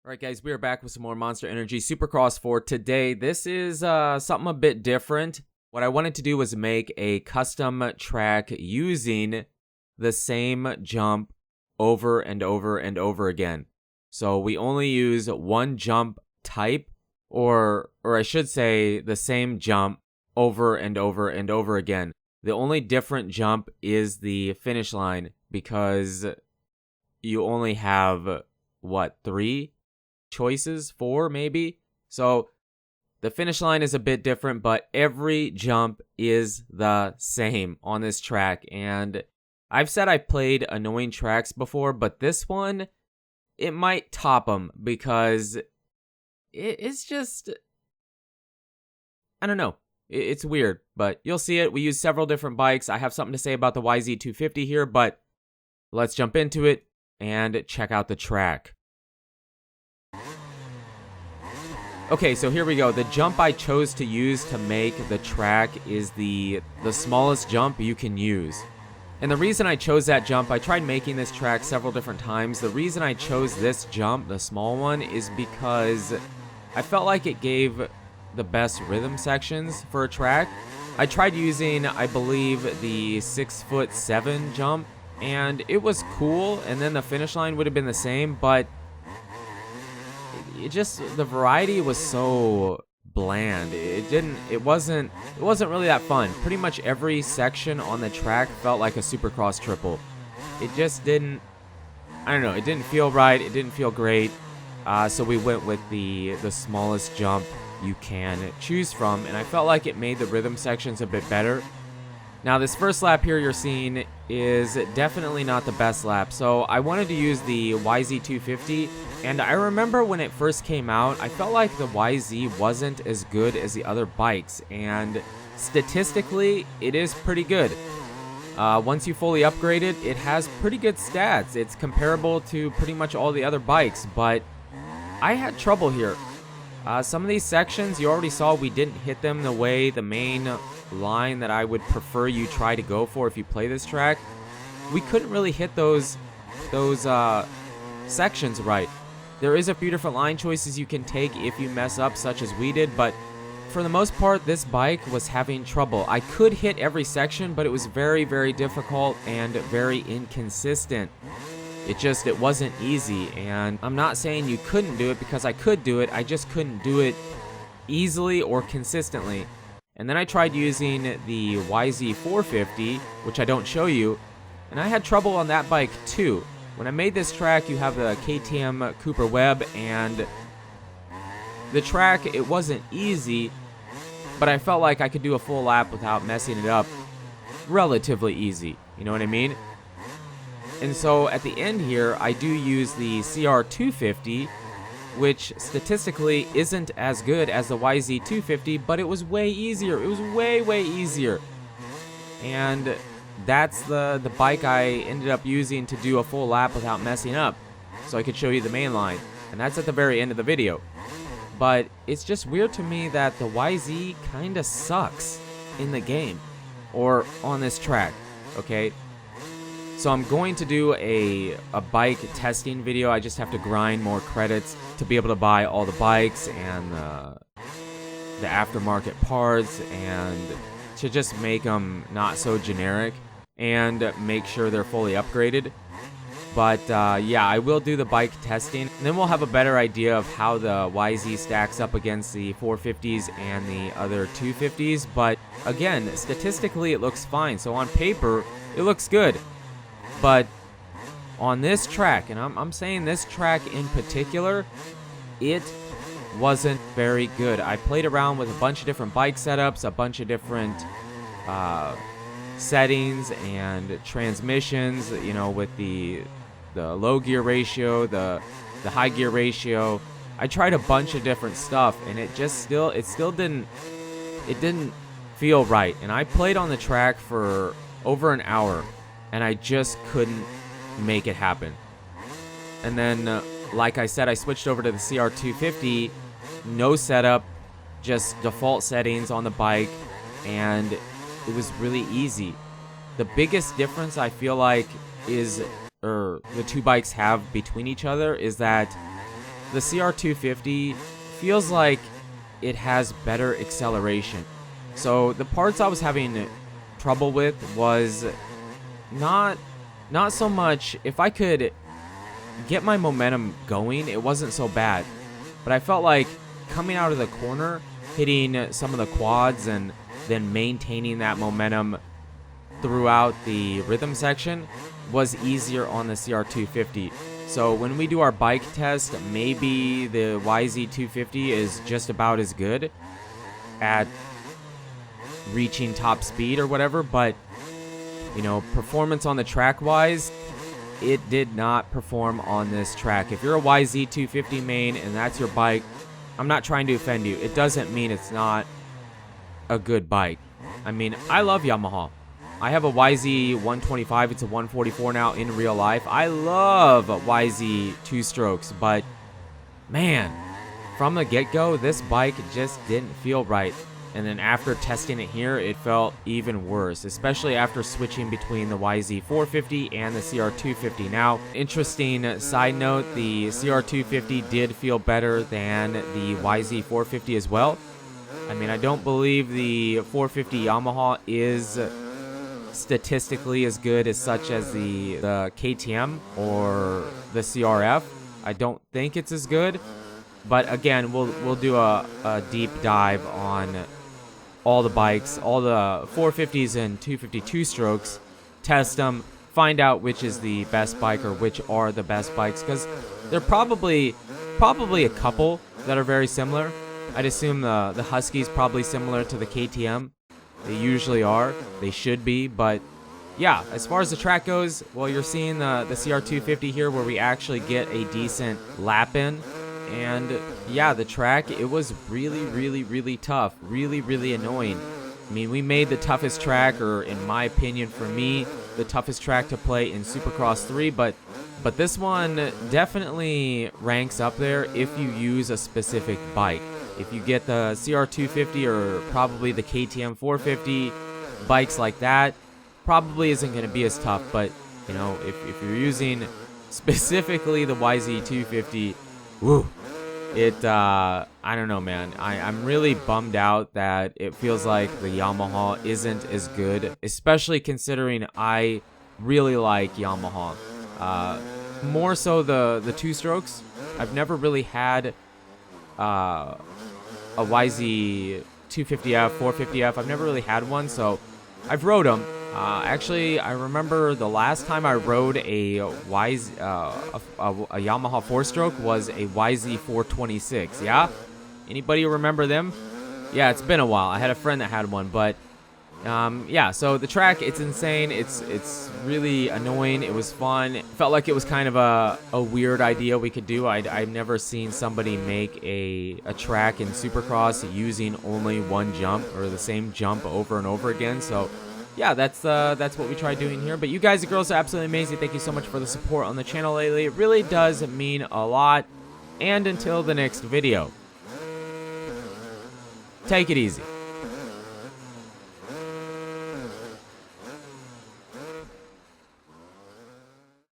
Alright guys, we are back with some more Monster Energy Supercross for today. This is something a bit different. What I wanted to do was make a custom track using the same jump over and over and over again. So we only use one jump type, or I should say the same jump over and over and over again. The only different jump is the finish line because you only have, what, 3 choices, 4 maybe? So the finish line is a bit different, but every jump is the same on this track. And I've said I've played annoying tracks before, but this one, it might top them because it's just, I don't know. It's weird, but you'll see it. We use several different bikes. I have something to say about the YZ250 here, but let's jump into it and check out the track. Okay, so here we go. The jump I chose to use to make the track is the smallest jump you can use. And the reason I chose that jump, I tried making this track several different times. The reason I chose this jump, the small one, is because I felt like it gave the best rhythm sections for a track. I tried using, I believe, the 6'7" jump, and it was cool, and then the finish line would have been the same, but the variety was so bland. It wasn't really that fun. Pretty much every section on the track felt like a Supercross triple. It just didn't, I don't know, it didn't feel right, it didn't feel great. So we went with the smallest jump you can choose from, and I felt like it made the rhythm sections a bit better. Now this first lap here you're seeing is definitely not the best lap, so I wanted to use the YZ250, and I remember when it first came out, I felt like the YZ wasn't as good as the other bikes, and statistically, it is pretty good. Once you fully upgrade it, it has pretty good stats. It's comparable to pretty much all the other bikes, but I had trouble here. Some of these sections, you already saw we didn't hit them the way the main line that I would prefer you try to go for if you play this track. We couldn't really hit those sections right. There is a few different line choices you can take if you mess up, such as we did, but for the most part, this bike was having trouble. I could hit every section, but it was very, very difficult and very inconsistent. It wasn't easy, and I'm not saying you couldn't do it because I could do it, I just couldn't do it easily or consistently. And then I tried using the YZ250, which I don't show you, and I had trouble on that bike too. When I made this track, you have the KTM Cooper Webb, and the track, it wasn't easy, but I felt like I could do a full lap without messing it up relatively easy, you know what I mean? And so at the end here, I do use the CR250, which statistically isn't as good as the YZ250, but it was way easier. It was way, way easier. And that's the bike I ended up using to do a full lap without messing up, so I could show you the main line. And that's at the very end of the video. But it's just weird to me that the YZ kind of sucks in the game, or on this track, okay? So I'm going to do a bike testing video. I just have to grind more credits to be able to buy all the bikes and the aftermarket parts, and to just make them not so generic and make sure they're fully upgraded. But yeah, I will do the bike testing, and then we'll have a better idea of how the YZ stacks up against the 450s and the other 250s. But again, statistically it looks fine, so on paper it looks good. But on this track, and I'm saying this track in particular, it wasn't very good. I played around with a bunch of different bike setups, a bunch of different settings and transmissions, you know, with the low gear ratio, the high gear ratio. I tried a bunch of different stuff, and it still didn't feel right. And I played on the track for over an hour, and I just couldn't make it happen. And then, like I said, I switched over to the CR250, no setup, just default settings on the bike, and it was really easy. The biggest difference I feel like is, or the two bikes have between each other, is that the CR250 feels like it has better acceleration. So the parts I was having trouble with was not so much if I could get my momentum going, it wasn't so bad. But I felt like coming out of the corner, hitting some of the quads and then maintaining that momentum throughout the rhythm section was easier on the CR250. So when we do our bike test, maybe the YZ250 is just about as good at reaching top speed or whatever, but you know, performance on the track wise, it did not perform on this track. If you're a YZ250 main and that's your bike, I'm not trying to offend you. It doesn't mean it's not a good bike. I mean, I love Yamaha. I have a YZ125. It's a 144 now in real life. I love YZ 2-strokes, but man, from the get-go, this bike just didn't feel right. And then after testing it here, it felt even worse, especially after switching between the YZ450 and the CR250. Now, interesting side note, the CR250 did feel better than the YZ450 as well. I mean, I don't believe the 450 Yamaha is statistically as good as such as the KTM or the CRF. I don't think it's as good. But again, we'll do a deep dive on all the bikes, all the 450s and 252 strokes, test them, find out which is the best bike or which are the best bikes, because they're probably a couple that are very similar. I'd assume the Husky's probably similar to the KTM. They usually are. They should be, but yeah, as far as the track goes, well, you're seeing the CR250 here where we actually get a decent lap in. And yeah, the track, it was really tough, really annoying. I mean, we made the toughest track, or in my opinion, for me, the toughest track to play in Supercross 3, but this one definitely ranks up there if you use a specific bike. If you get the CR250 or probably the KTM 450, bikes like that, probably isn't going to be as tough. But, you know, if you're using specifically the YZ250, woo, I don't know, man. I'm really bummed out that it feels like the Yamaha isn't as good, especially considering I really like Yamaha. More so the 2-strokes. I've never really had a YZ250F, 450F. I've never really had one, so I've rode them. Actually, I remember the last time I rode a Yamaha 4-stroke was a YZ426. Yeah, anybody remember them? Yeah, it's been a while. I had a friend that had one, but yeah. So the track, it's insane. It's really annoying. It was fun. It felt like it was kind of a weird idea we could do. I've never seen somebody make a track in Supercross using only one jump or the same jump over and over again. So yeah, that's what we tried doing here. But you guys and girls are absolutely amazing. Thank you so much for the support on the channel lately. It really does mean a lot. And until the next video, take it easy.